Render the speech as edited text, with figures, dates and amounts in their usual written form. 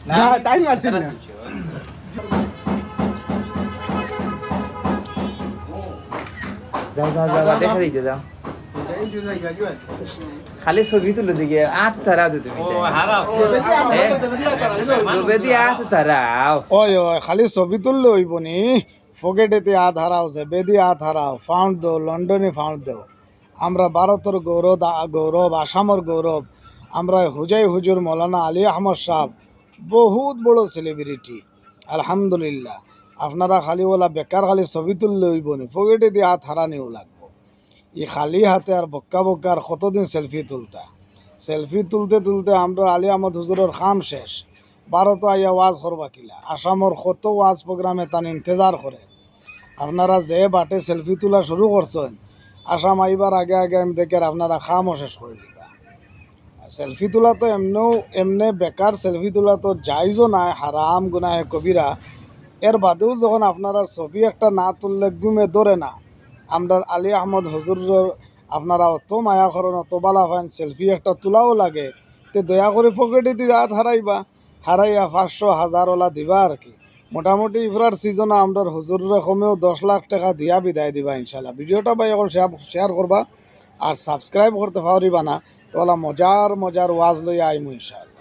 না তাই মারছি না যাও যাও যাও দেখা দিতে যাও খালি ছবি তুলে দিকে আট তারাও তো তুমি বেদি আট তারাও ওই ওই খালি ছবি তুললে হইব নি ফকেটেতে হাত হারাও যে বেদি হাত হারাও ফাউন্ড দাও লন্ডনে ফাউন্ড দাও আমরা ভারতের গৌরব আসামের গৌরব আমরা হুজাই হুজুর মৌলানা আলী আহমদ সাহেব বহুত বড় সেলিব্রিটি আলহামদুলিল্লাহ আপনারা খালি ওলা বেকার খালি ছবি তুললে হইব নি ফকেটে দিয়ে হাত হারানিও লাগবো ই খালি হাতে আর বক্কা বক্কা আর কতদিন সেলফি তুলতে তুলতে আমরা আলী আহমদ হুজুরের কাম শেষ ভারত আইয়া ওয়াজ করবা কিলা আসামর কত ওয়াজ প্রোগ্রামে তান ইন্তজার করে আপনারা যে বাটে সেলফি তোলা শুরু করছেন আসাম আইবার আগে আগে আমি দেখে আপনারা খামও শেষ করে দিবা সেলফি তোলা তো এমনে বেকার সেলফি তোলা তো জায়জও নাই হারাম গুনাহে কবিরা এর বাদেও যখন আপনারা ছবি একটা না তুললে গুমে ধরে না আমরা আলী আহমদ হুজুরের আপনারা অত মায়া করেন অত বালা ফাইন সেলফি একটা তোলাও লাগে তে দয়া করে পকেটে দিয়ে হাত হারাইয়া 500,000 ওলা দিবা আর কি মোটামুটি ইফরার সিজনে আমরা হুজুরের কমেও 10 লাখ টাকা দিয়া বিদায় দিবা ইনশাল্লাহ ভিডিওটা ভাই এখন শেয়ার করবা আর সাবস্ক্রাইব করতে পারিবা না তো মজার ওয়াজ লইয়া আইমু ইনশাল্লাহ।